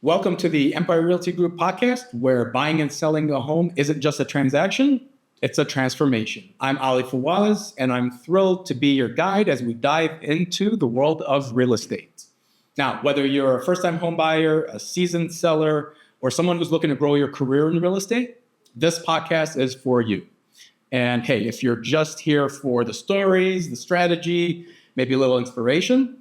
Welcome to the Empire Realty Group podcast, where buying and selling a home isn't just a transaction, it's a transformation. I'm Ahmad Fawaz, and I'm thrilled to be your guide as we dive into the world of real estate. Now, whether you're a first-time home buyer, a seasoned seller, or someone who's looking to grow your career in real estate, this podcast is for you. And hey, if you're just here for the stories, the strategy, maybe a little inspiration,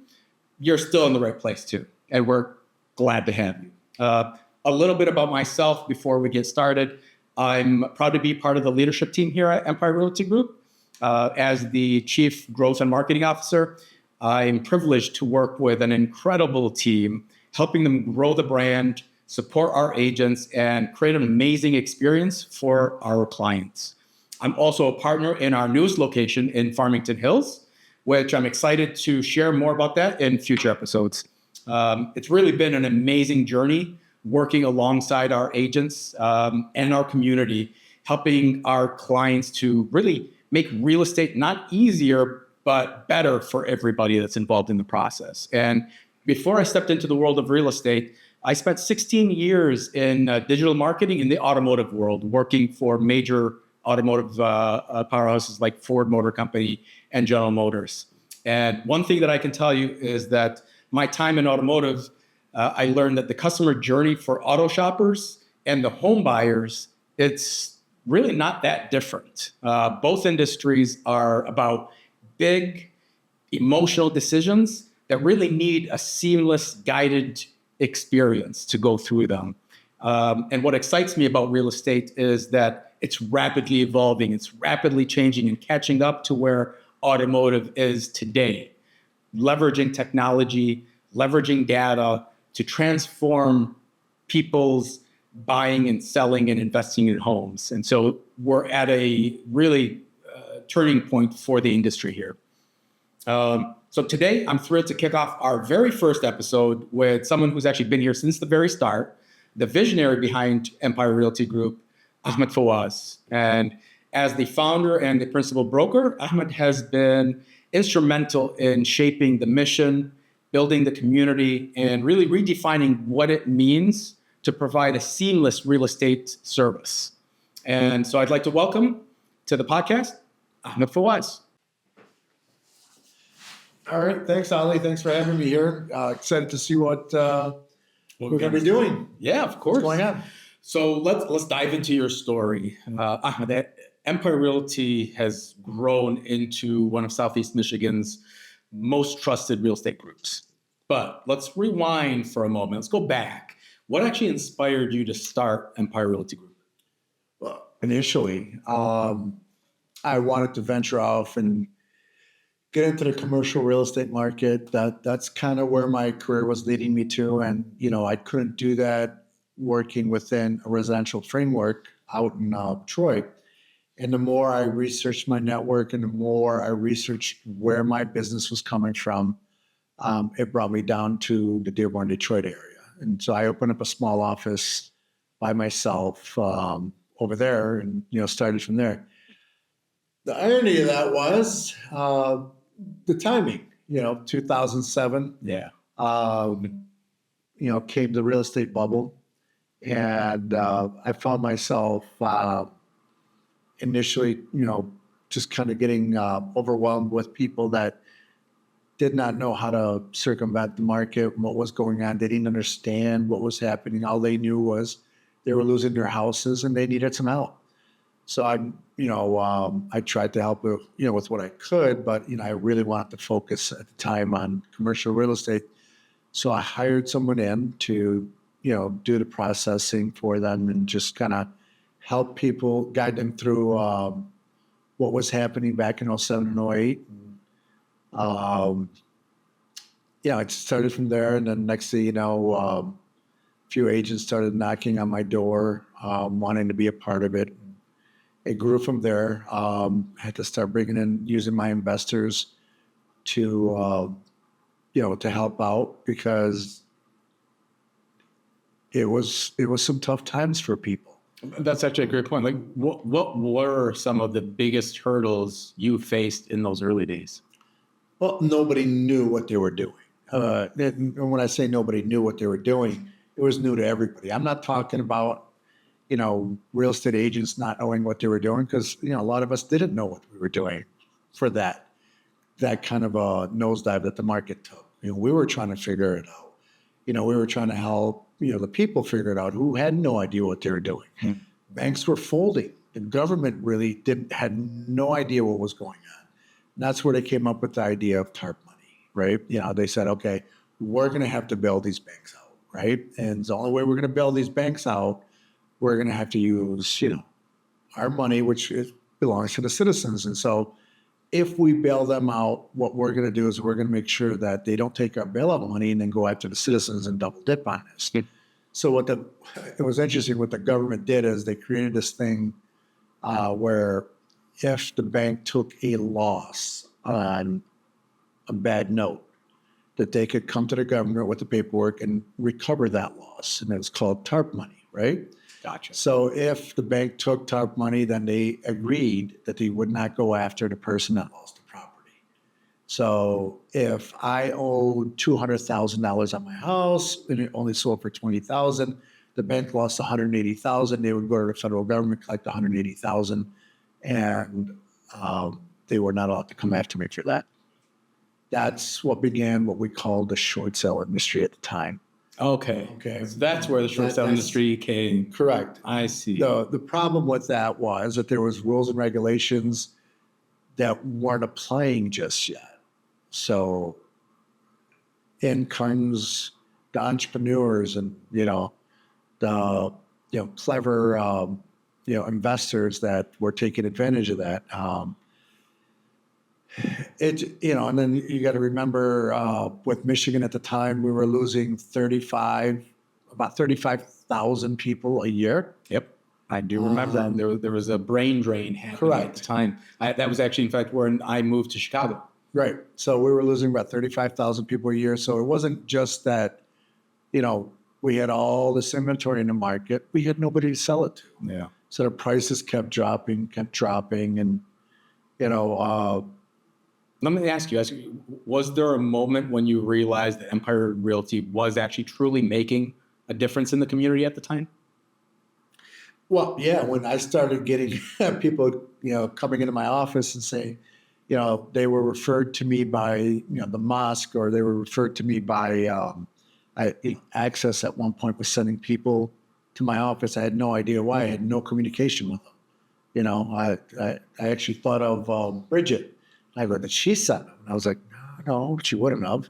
you're still in the right place too. And we're glad to have you. A little bit about myself before we get started. I'm proud to be part of the leadership team here at Empire Realty Group. As the Chief Growth and Marketing Officer, I'm privileged to work with an incredible team, helping them grow the brand, support our agents, and create an amazing experience for our clients. I'm also a partner in our newest location in Farmington Hills, which I'm excited to share more about that in future episodes. It's really been an amazing journey working alongside our agents and our community, helping our clients to really make real estate not easier, but better for everybody that's involved in the process. And before I stepped into the world of real estate, I spent 16 years in digital marketing in the automotive world, working for major automotive powerhouses like Ford Motor Company and General Motors. And one thing that I can tell you is that my time in automotive, I learned that the customer journey for auto shoppers and the home buyers, it's really not that different. Both industries are about big emotional decisions that really need a seamless, guided experience to go through them. And what excites me about real estate is that it's rapidly evolving, it's rapidly changing and catching up to where automotive is today. Leveraging technology, leveraging data to transform people's buying and selling and investing in homes. And so we're at a really turning point for the industry here. So today, I'm thrilled to kick off our very first episode with someone who's actually been here since the very start, the visionary behind Empire Realty Group, Ahmad Fawaz. And as the founder and the principal broker, Ahmad has been instrumental in shaping the mission, building the community, and really redefining what it means to provide a seamless real estate service. And so I'd like to welcome to the podcast, Ahmad Fawaz. All right. Thanks, Ali. Thanks for having me here. Excited to see what we're going to be doing. Yeah, of course. What's going on? So let's dive into your story. Ahmad, Empire Realty has grown into one of Southeast Michigan's most trusted real estate groups. But let's rewind for a moment. Let's go back. What actually inspired you to start Empire Realty Group? Well, initially, I wanted to venture off and get into the commercial real estate market. That's kind of where my career was leading me to. And, I couldn't do that working within a residential framework out in Detroit. And the more I researched my network and the more I researched where my business was coming from, it brought me down to the Dearborn, Detroit area. And so I opened up a small office by myself over there and, started from there. The irony of that was the timing, 2007. Yeah. Came the real estate bubble. And I found myself initially, just kind of getting overwhelmed with people that did not know how to circumvent the market, what was going on. They didn't understand what was happening. All they knew was they were losing their houses and they needed some help. So I tried to help with what I could, but I really wanted to focus at the time on commercial real estate. So I hired someone in to do the processing for them and just kind of help people, guide them through what was happening back in 07 and 08. It started from there, and then next thing you know, a few agents started knocking on my door, wanting to be a part of it. It grew from there. I had to start using my investors to help out because it was some tough times for people. That's actually a great point. Like, what were some of the biggest hurdles you faced in those early days? Well, nobody knew what they were doing. And when I say nobody knew what they were doing, it was new to everybody. I'm not talking about, real estate agents not knowing what they were doing, because, a lot of us didn't know what we were doing for that kind of a nosedive that the market took. We were trying to figure it out. We were trying to help, the people figure it out who had no idea what they were doing. Banks were folding. The government really had no idea what was going on. And that's where they came up with the idea of TARP money, right? They said, okay, we're going to have to bail these banks out, right? And the only way we're going to bail these banks out, we're going to have to use, our money, which belongs to the citizens. And so if we bail them out, what we're going to do is we're going to make sure that they don't take our bailout money and then go after the citizens and double dip on this. So it was interesting what the government did is they created this thing where if the bank took a loss on a bad note, that they could come to the government with the paperwork and recover that loss. And it's called TARP money, right? Gotcha. So if the bank took TARP money, then they agreed that they would not go after the person that lost the property. So if I owed $200,000 on my house and it only sold for $20,000, the bank lost $180,000. They would go to the federal government, collect $180,000, and they were not allowed to come after me for that. That's what began what we called the short sale industry at the time. Okay. So that's where the short sale industry came. Correct. I see. The problem with that was that there was rules and regulations that weren't applying just yet. So in comes the entrepreneurs and, the clever, investors that were taking advantage of that. And then you got to remember with Michigan at the time, we were losing about 35,000 people a year. Yep. I do remember that. There was a brain drain happening at the time. That was actually, in fact, when I moved to Chicago. Right. So we were losing about 35,000 people a year. So it wasn't just that, we had all this inventory in the market. We had nobody to sell it to. Yeah. So the prices kept dropping. And, let me ask you, was there a moment when you realized that Empire Realty was actually truly making a difference in the community at the time? Well, yeah, when I started getting people, coming into my office and saying, they were referred to me by, the mosque, or they were referred to me by Access at one point was sending people to my office. I had no idea why. I had no communication with them. I actually thought of Bridget. I go, did she send them? And I was like, no, she wouldn't have.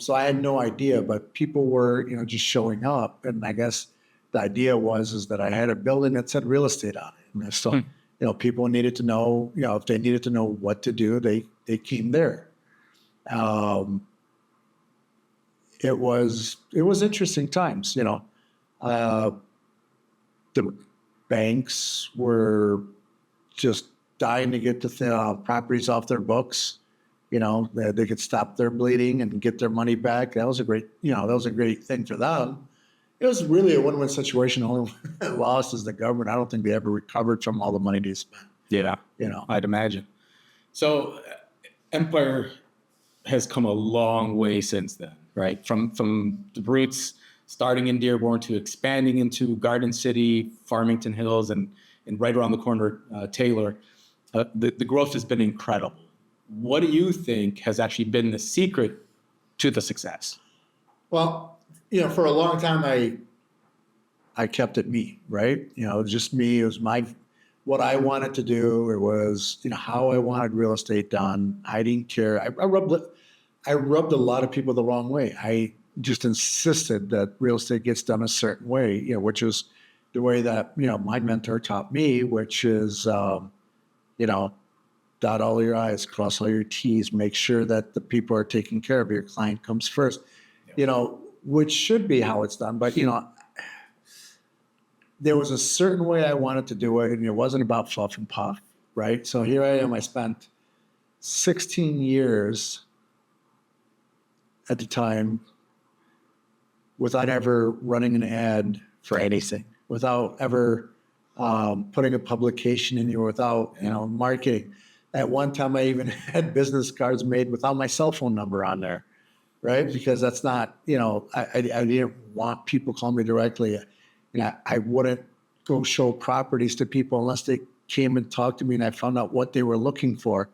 So I had no idea, but people were, just showing up. And I guess the idea was that I had a building that said real estate on it. And so, people needed to know, if they needed to know what to do, they came there. It was interesting times, the banks were just dying to get the properties off their books. They could stop their bleeding and get their money back. That was a great thing for them. It was really a win-win situation. The only one lost is the government. I don't think they ever recovered from all the money they spent. Yeah, I'd imagine. So Empire has come a long way since then, right? From the roots, starting in Dearborn to expanding into Garden City, Farmington Hills, and right around the corner, Taylor. The growth has been incredible. What do you think has actually been the secret to the success? Well, for a long time, I kept it me, right? Just me. It was what I wanted to do. It was, how I wanted real estate done. I didn't care. I rubbed a lot of people the wrong way. I just insisted that real estate gets done a certain way, which is the way that, my mentor taught me, which is, dot all your I's, cross all your T's, make sure that the people are taken care of. Your client comes first, which should be how it's done. But, there was a certain way I wanted to do it, and it wasn't about fluff and puff, right? So here I am. I spent 16 years at the time without ever running an ad for anything, without ever putting a publication in here, without marketing. At one time, I even had business cards made without my cell phone number on there. right? Because that's not, I didn't want people calling me directly. I wouldn't go show properties to people unless they came and talked to me and I found out what they were looking for.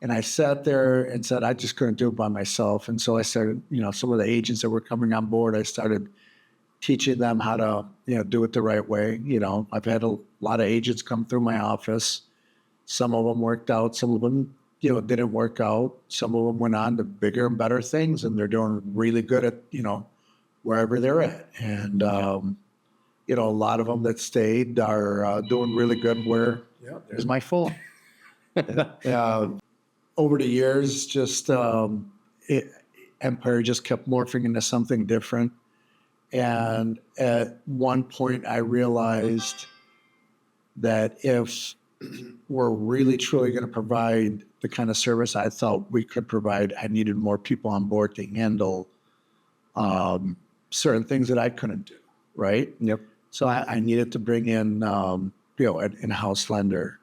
And I sat there and said, I just couldn't do it by myself. And so I started, some of the agents that were coming on board, I started teaching them how to, do it the right way. I've had a lot of agents come through my office. Some of them worked out. Some of them, didn't work out. Some of them went on to bigger and better things, and they're doing really good at, wherever they're at. And, a lot of them that stayed are doing really good where, there's my phone. Over the years, just Empire just kept morphing into something different. And at one point, I realized that if we're really truly going to provide the kind of service I thought we could provide, I needed more people on board to handle certain things that I couldn't do, right? Yep. So I needed to bring in, an in-house lender.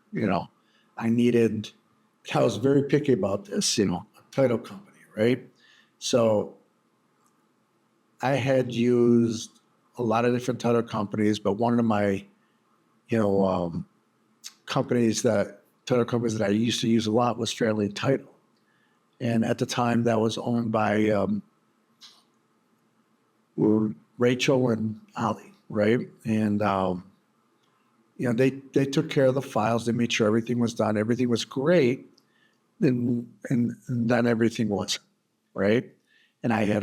I was very picky about this, a title company, right? So I had used a lot of different title companies, but one of my, title companies that I used to use a lot was Fairly Title. And at the time that was owned by Rachel and Ali, right? And, they took care of the files. They made sure everything was done. Everything was great. And then everything wasn't, right? And I had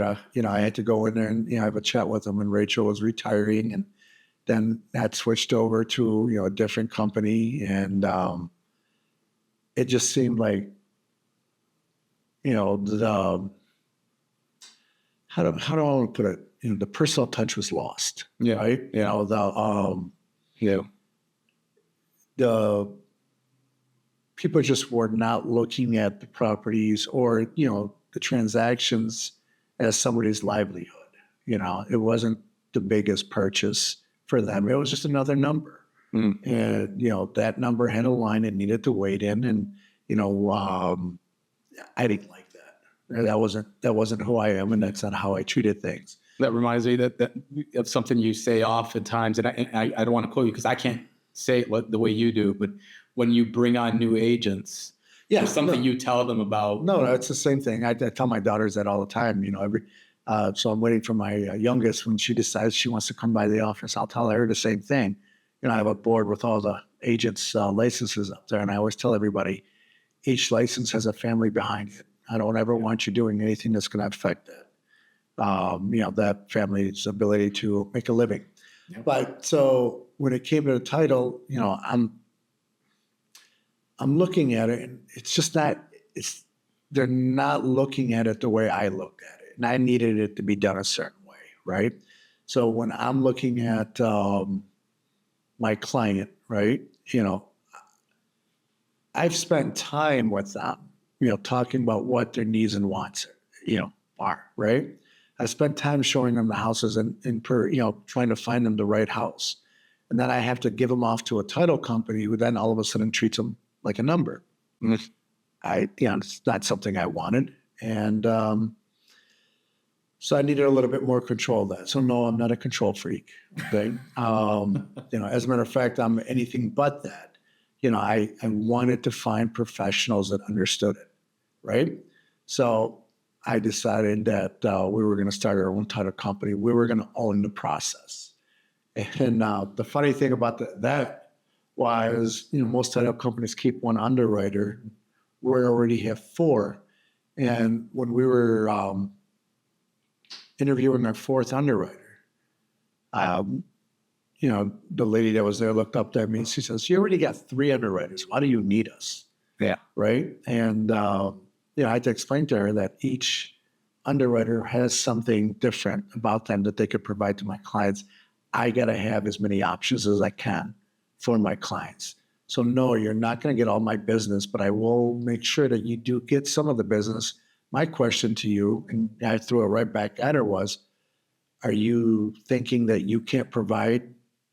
to go in there and, have a chat with them, and Rachel was retiring, and then that switched over to, a different company. And it just seemed like, how do I want to put it? The personal touch was lost, right? The people just were not looking at the properties or, the transactions as somebody's livelihood. It wasn't the biggest purchase for them. It was just another number. Mm. And, that number had a line it needed to wait in. And, I didn't like that. That wasn't who I am, and that's not how I treated things. That reminds me that of something you say oftentimes, and I don't want to quote you because I can't say it the way you do, but when you bring on new agents, there's something you tell them about. No, it's the same thing. I tell my daughters that all the time. So I'm waiting for my youngest. When she decides she wants to come by the office, I'll tell her the same thing. I have a board with all the agents' licenses up there, and I always tell everybody, each license has a family behind it. I don't ever want you doing anything that's going to affect that. That family's ability to make a living. Yep. But so when it came to the title, I'm looking at it, and it's just not. They're not looking at it the way I looked at it, and I needed it to be done a certain way, right? So when I'm looking at my client, right, I've spent time with them, talking about what their needs and wants, are, right? I spent time showing them the houses and trying to find them the right house. And then I have to give them off to a title company who then all of a sudden treats them like a number. Mm-hmm. It's not something I wanted. And so I needed a little bit more control of that. So no, I'm not a control freak. Okay. As a matter of fact, I'm anything but that. I wanted to find professionals that understood it. Right. So I decided that we were going to start our own title company. We were going to own the process. And the funny thing about that was, most title companies keep one underwriter. We already have 4. And when we were interviewing our 4th underwriter, the lady that was there looked up at me and she says, "You already got 3 underwriters. Why do you need us?" Yeah. Right. And, I had to explain to her that each underwriter has something different about them that they could provide to my clients. I got to have as many options as I can for my clients. So no, you're not going to get all my business, but I will make sure that you do get some of the business. My question to you, and I threw it right back at her, was, are you thinking that you can't provide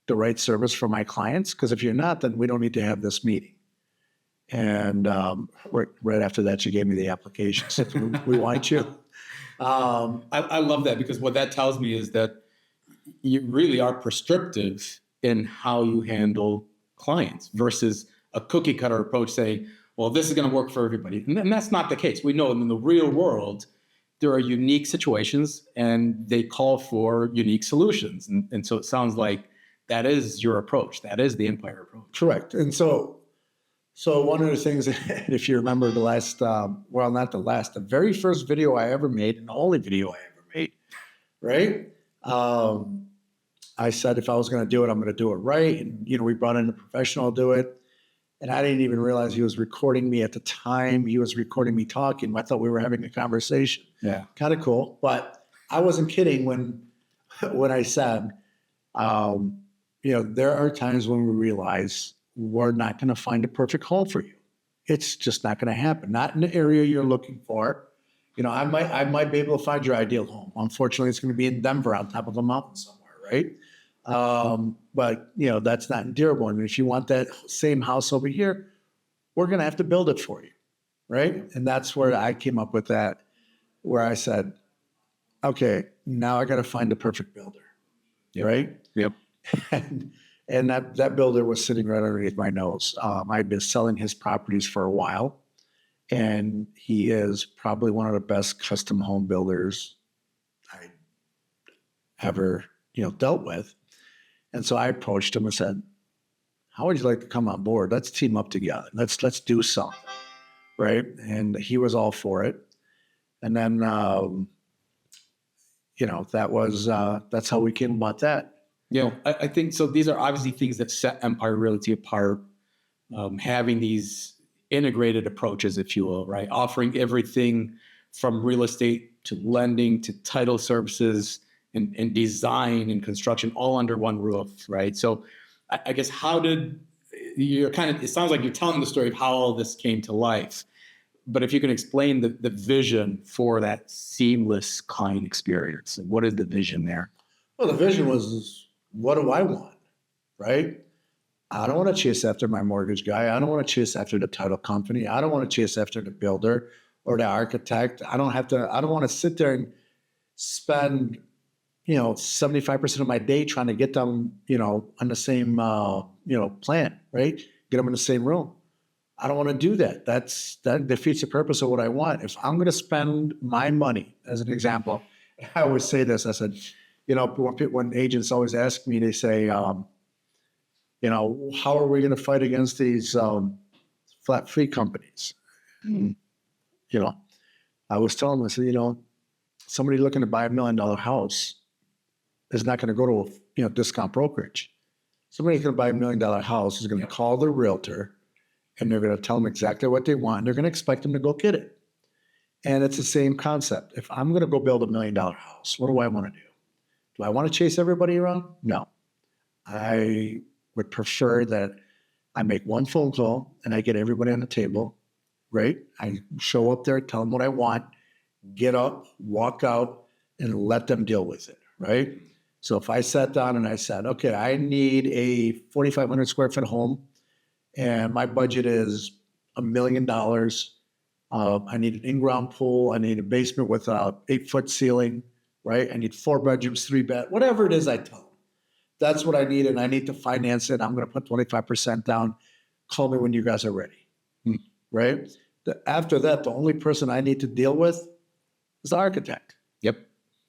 the right service for my clients? Because if you're not, then we don't need to have this meeting. And right after that, she gave me the application. Said, we want you. I love that, because what that tells me is that you really are prescriptive in how you handle clients versus a cookie cutter approach saying, well, this is going to work for everybody. And that's not the case. We know in the real world, there are unique situations and they call for unique solutions. And so it sounds like that is your approach. That is the Empire approach. Correct. And so one of the things, if you remember the last, well, not the last, the very first video I ever made, and the only video I ever made, right? I said, if I was going to do it, I'm going to do it right. And, we brought in a professional to do it. And I didn't even realize he was recording me at the time. He was recording me talking. I thought we were having a conversation. Yeah. Kind of cool. But I wasn't kidding when I said, there are times when we realize we're not going to find a perfect home for you. It's just not going to happen. Not in the area you're looking for. I might be able to find your ideal home. Unfortunately, it's going to be in Denver on top of a mountain somewhere, right? But that's not in Dearborn. And if you want that same house over here, we're going to have to build it for you, right? And that's where I came up with that, where I said, okay, now I got to find the perfect builder, right? Yep. And that builder was sitting right underneath my nose. I'd been selling his properties for a while, and he is probably one of the best custom home builders I ever, dealt with. And so I approached him and said, how would you like to come on board? Let's team up together. Let's do something, right? And he was all for it. And then, that's how we came about that. I think so. These are obviously things that set Empire Realty apart, having these integrated approaches, if you will, right? Offering everything from real estate to lending to title services and design and construction all under one roof, right? So I guess it sounds like you're telling the story of how all this came to life. But if you can explain the vision for that seamless client experience, what is the vision there? Well, the vision was, what do I want, right? I don't want to chase after my mortgage guy. I don't want to chase after the title company. I don't want to chase after the builder or the architect. I don't want to sit there and spend, 75% of my day trying to get them, on the same, plan, right? Get them in the same room. I don't want to do that. That defeats the purpose of what I want. If I'm going to spend my money, as an example, I always say this, I said, when agents always ask me, they say, how are we going to fight against these flat fee companies? I was telling them, I said, somebody looking to buy $1 million house is not going to go to a discount brokerage. Somebody going to buy $1 million house is going to call their realtor, and they're going to tell them exactly what they want. And they're going to expect them to go get it. And it's the same concept. If I'm going to go build $1 million house, what do I want to do? Do I want to chase everybody around? No. I would prefer that I make one phone call and I get everybody on the table, right? I show up there, tell them what I want, get up, walk out, and let them deal with it, right? So if I sat down and I said, okay, I need a 4,500 square foot home and my budget is $1 million. I need an in-ground pool. I need a basement with a 8-foot ceiling, right? I need 4 bedrooms, 3 bed, whatever it is I tell them. That's what I need, and I need to finance it. I'm going to put 25% down. Call me when you guys are ready, right? After that, the only person I need to deal with is the architect. Yep.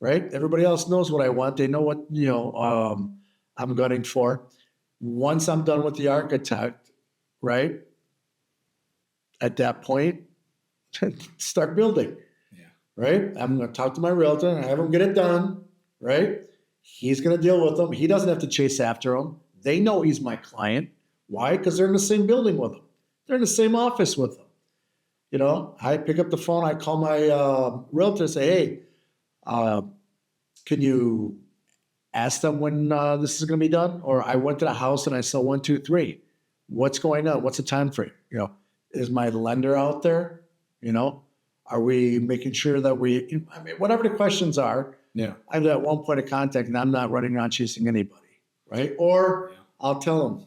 Right? Everybody else knows what I want. They know what, I'm gunning for. Once I'm done with the architect, right? At that point, start building. Yeah. Right? I'm going to talk to my realtor and have him get it done, right? He's going to deal with them. He doesn't have to chase after them. They know he's my client. Why? Because they're in the same building with him. They're in the same office with him. I pick up the phone. I call my realtor and say, hey, can you ask them when this is going to be done? Or I went to the house and I saw 1, 2, 3. What's going on? What's the time frame? Is my lender out there? Are we making sure that whatever the questions are, I'm at one point of contact and I'm not running around chasing anybody, right? Or I'll tell them,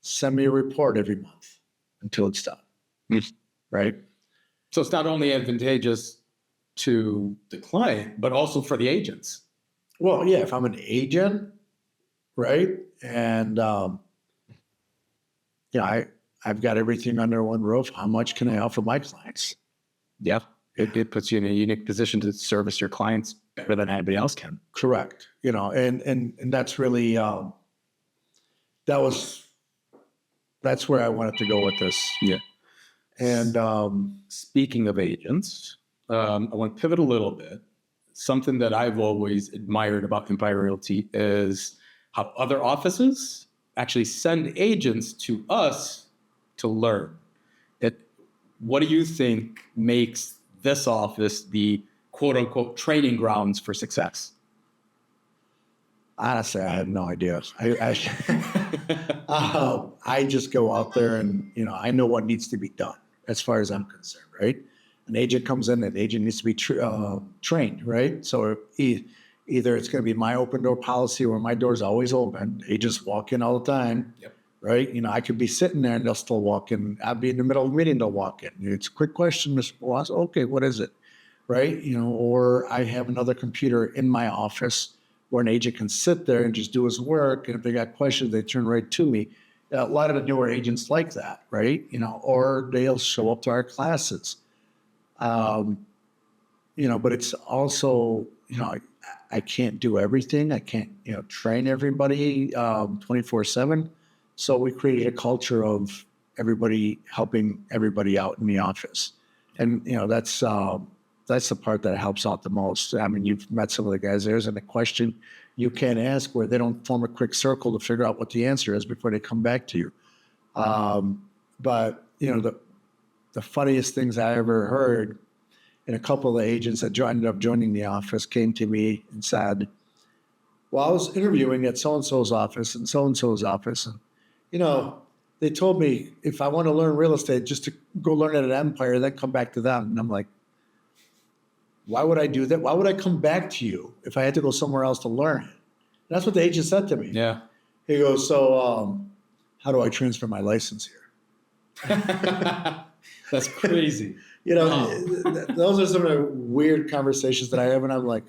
send me a report every month until it's done, right? So it's not only advantageous to the client, but also for the agents. Well, yeah, if I'm an agent, right? And, I've got everything under one roof. How much can I offer my clients? Yeah. It puts you in a unique position to service your clients better than anybody else can. Correct. And that's really, that's where I wanted to go with this. Yeah. And, Speaking of agents, I want to pivot a little bit. Something that I've always admired about Empire Realty is how other offices actually send agents to us to learn. What do you think makes this office the quote unquote training grounds for success? honestly, I have no idea. I just go out there and, I know what needs to be done as far as I'm concerned, right? An agent comes in, an agent needs to be trained, right? So either it's going to be my open door policy or my door's always open. Agents walk in all the time, Yep. right? I could be sitting there and they'll still walk in. I'll be in the middle of a meeting, they'll walk in. It's a quick question, Mr. Fawaz. Okay, what is it? Right? Or I have another computer in my office where an agent can sit there and just do his work. And if they got questions, they turn right to me. A lot of the newer agents like that, right? Or they'll show up to our classes. But it's also, I can't do everything. I can't, train everybody 24/7. So we created a culture of everybody helping everybody out in the office. And, that's the part that helps out the most. I mean, you've met some of the guys. There isn't a question you can't ask where they don't form a quick circle to figure out what the answer is before they come back to you. But, the funniest things I ever heard, and a couple of agents that ended up joining the office came to me and said, well, I was interviewing at so-and-so's office and so-and-so's office. And, they told me if I want to learn real estate, just to go learn it at Empire, then come back to them. And I'm like, why would I do that? Why would I come back to you if I had to go somewhere else to learn it? And that's what the agent said to me. Yeah. He goes, so how do I transfer my license here? That's crazy. Those are some of the weird conversations that I have. And I'm like,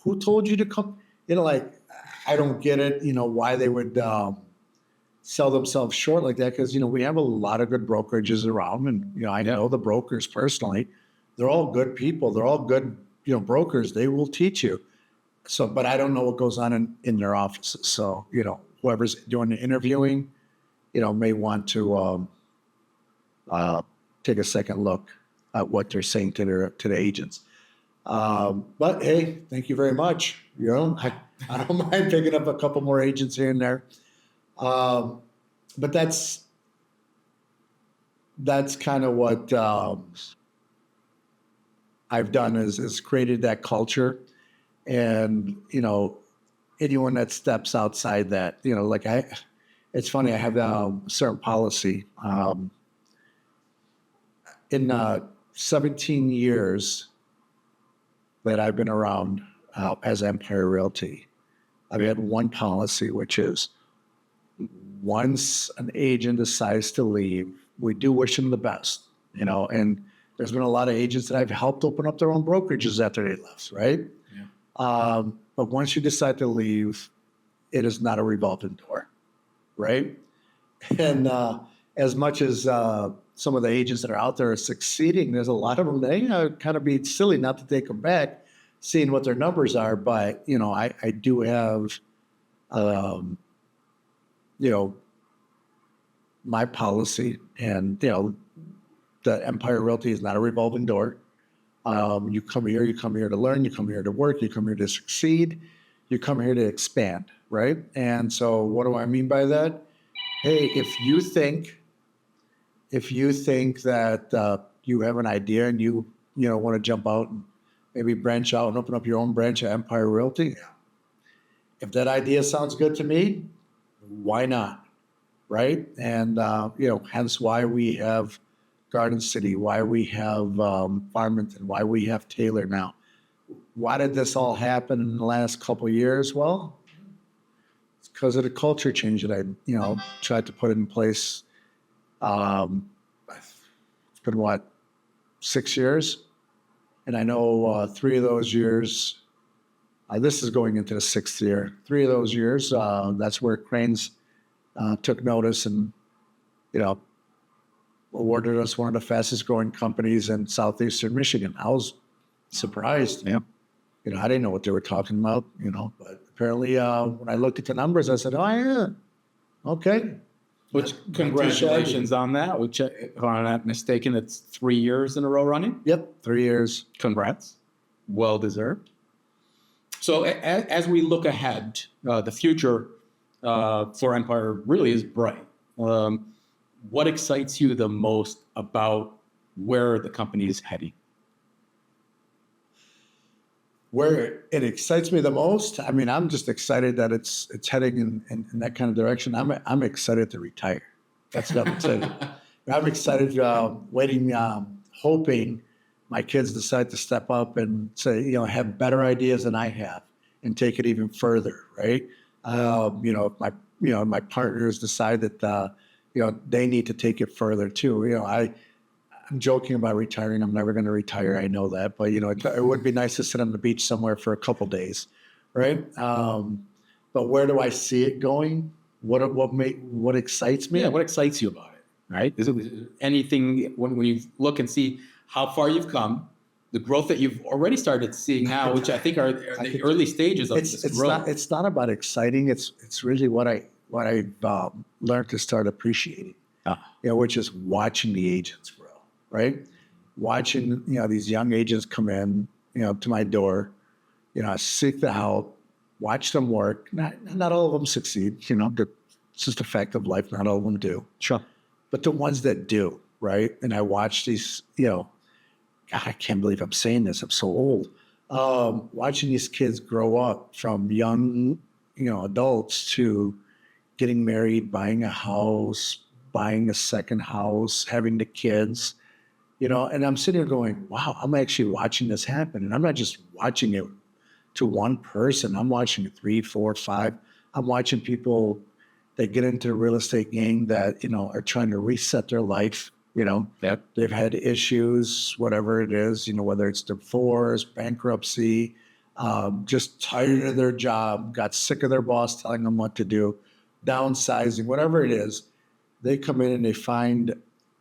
who told you to come? I don't get it, why they would sell themselves short like that. Because, we have a lot of good brokerages around. And, I know the brokers personally. They're all good people. They're all good, brokers. They will teach you. So, but I don't know what goes on in their offices. So, whoever's doing the interviewing, may want to take a second look at what they're saying to the agents. But hey, thank you very much. I don't mind picking up a couple more agents here and there. But that's kind of what I've done is created that culture. And, anyone that steps outside that, it's funny, I have a certain policy. In 17 years that I've been around as Empire Realty, I've had one policy, which is once an agent decides to leave, we do wish them the best, and there's been a lot of agents that I've helped open up their own brokerages after they left, right? Yeah. But once you decide to leave, it is not a revolving door, right? And as much as some of the agents that are out there are succeeding, there's a lot of them that kind of be silly not to take them back, seeing what their numbers are. But, I do have, my policy, and, the Empire Realty is not a revolving door. You come here to learn, you come here to work, you come here to succeed, you come here to expand, right? And so what do I mean by that? Hey, if you think that you have an idea and you want to jump out and maybe branch out and open up your own branch at Empire Realty, if that idea sounds good to me, why not, right? And hence why we have Garden City, why we have Farmington, why we have Taylor now. Why did this all happen in the last couple of years? Well, it's because of the culture change that I tried to put in place. It's been 6 years? And I know 3 of those years, this is going into the 6th year. 3 of those years, that's where Cranes took notice and, you know, awarded us one of the fastest growing companies in southeastern Michigan. I was surprised. Yeah. You know, I didn't know what they were talking about, you know, but apparently when I looked at the numbers, I said, oh, yeah, okay. Which, congratulations on that. Which, if I'm not mistaken, it's 3 years in a row running. Yep, 3 years. Congrats. Well deserved. So as we look ahead, the future for Empire really is bright. What excites you the most about where the company is heading? Where it excites me the most, I mean, I'm just excited that it's heading in that kind of direction. I'm excited to retire. That's what I'm excited. I'm excited, waiting, hoping my kids decide to step up and say, you know, have better ideas than I have and take it even further, right? You know, if my partners decide that, you know, they need to take it further too. You know, I'm joking about retiring. I'm never going to retire. I know that, but you know, it would be nice to sit on the beach somewhere for a couple days, right? But where do I see it going? What excites me? Yeah, what excites you about it, right? Is it anything when you look and see how far you've come, the growth that you've already started seeing now, which I think are the early stages of this growth? It's not about exciting. It's really what I've learned to start appreciating. You know, which is watching the agents grow, right? Watching, you know, these young agents come in, you know, to my door, you know, seek the help, watch them work. Not all of them succeed, you know, it's just a fact of life. Not all of them do. Sure. But the ones that do, right? And I watch these, you know, God, I can't believe I'm saying this. I'm so old. Watching these kids grow up from young, you know, adults to getting married, buying a house, buying a second house, having the kids, you know, and I'm sitting here going, wow, I'm actually watching this happen. And I'm not just watching it to one person. I'm watching it 3, 4, 5. I'm watching people that get into the real estate game that, you know, are trying to reset their life. You know, Yep. They've had issues, whatever it is, you know, whether it's divorce, bankruptcy, just tired of their job, got sick of their boss telling them what to do, downsizing, whatever it is. They come in and they find,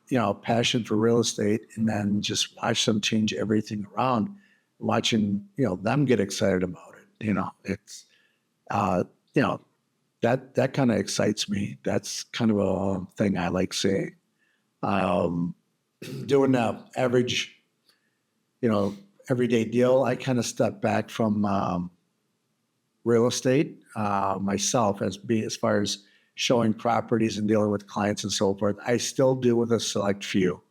you know, passion for real estate, and then just watch them change everything around, watching, you know, them get excited about it. You know, it's, you know, that kind of excites me. That's kind of a thing I like seeing. Doing the average, you know, everyday deal, I kind of stepped back from real estate myself as far as showing properties and dealing with clients and so forth. I still do with a select few.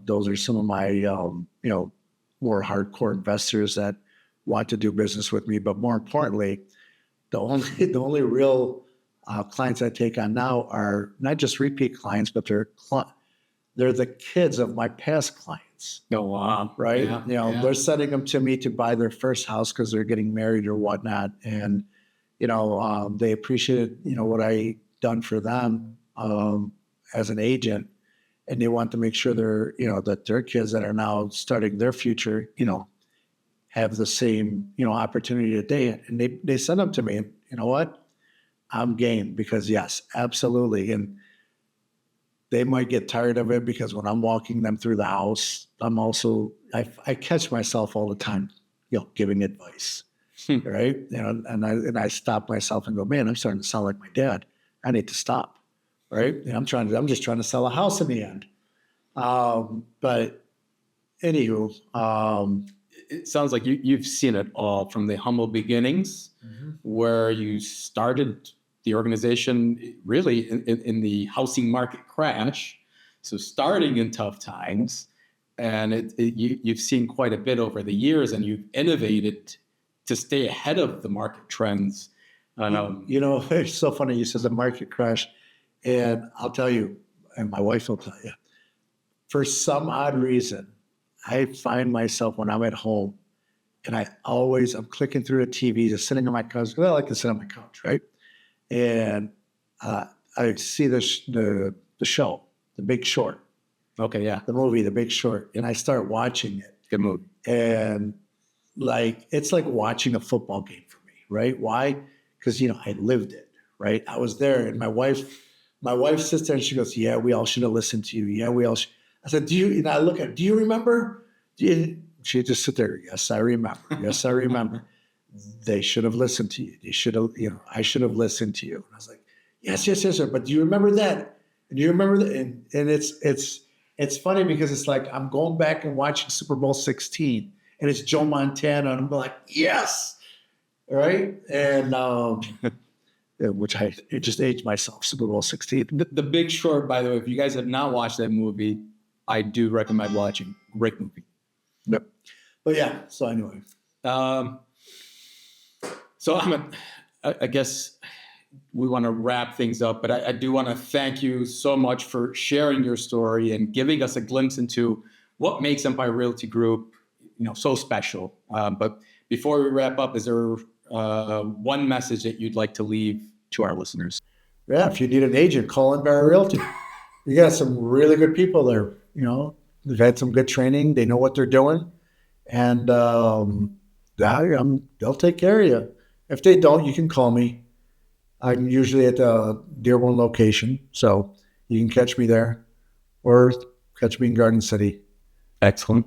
Those are some of my, you know, more hardcore investors that want to do business with me. But more importantly, the only real clients I take on now are not just repeat clients, but they're the kids of my past clients. Oh, wow. Right? Yeah, You know, yeah. they're sending them to me to buy their first house because they're getting married or whatnot. And, you know, they appreciated, you know, what I done for them as an agent. And they want to make sure they're, you know, that their kids that are now starting their future, you know, have the same, you know, opportunity today. And they send them to me. And you know what? I'm game because yes, absolutely. And they might get tired of it because when I'm walking them through the house, I'm also, I catch myself all the time, you know, giving advice, right? You know, and I stop myself and go, man, I'm starting to sound like my dad. I need to stop, right? And I'm just trying to sell a house in the end. But anywho, It sounds like you've seen it all from the humble beginnings, where you started the organization really in the housing market crash. So starting in tough times, and you've seen quite a bit over the years, and you've innovated to stay ahead of the market trends. And, you know, it's so funny. You said the market crash, and I'll tell you, and my wife will tell you, for some odd reason, I find myself when I'm at home, and I'm clicking through the TV, just sitting on my couch. Well, I like to sit on my couch, right? And I see the show, The Big Short, okay, yeah. the movie, The Big Short, and I start watching it. Good movie. And like, it's like watching a football game for me, right? Why? Because, you know, I lived it, right? I was there, and my wife sits there and she goes, yeah, we all should have listened to you. Yeah, we all I said, do you, and I look at her, do you remember? She just sit there. Yes, I remember. Yes, I remember. They should have listened to you. They should have, you know, I should have listened to you. And I was like, yes, yes, yes, sir. But do you remember that? And do you remember that? And it's funny because it's like I'm going back and watching Super Bowl 16, and it's Joe Montana, and I'm like, yes, all right. And which it just aged myself. Super Bowl 16. The Big Short, by the way, if you guys have not watched that movie, I do recommend watching. Great movie. Yep. But yeah. So anyway. So I guess we want to wrap things up, but I do want to thank you so much for sharing your story and giving us a glimpse into what makes Empire Realty Group, you know, so special. But before we wrap up, is there one message that you'd like to leave to our listeners? Yeah, if you need an agent, call Empire Realty. You got some really good people there. You know, they've had some good training. They know what they're doing, and they'll take care of you. If they don't, you can call me. I'm usually at the Dearborn location, so you can catch me there, or catch me in Garden City. Excellent.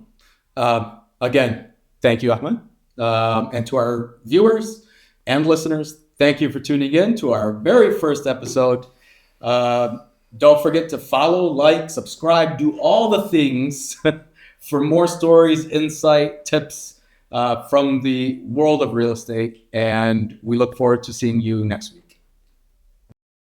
Again, thank you, Ahmad. And to our viewers and listeners, thank you for tuning in to our very first episode. Don't forget to follow, like, subscribe, do all the things for more stories, insight, tips from the world of real estate. And we look forward to seeing you next week.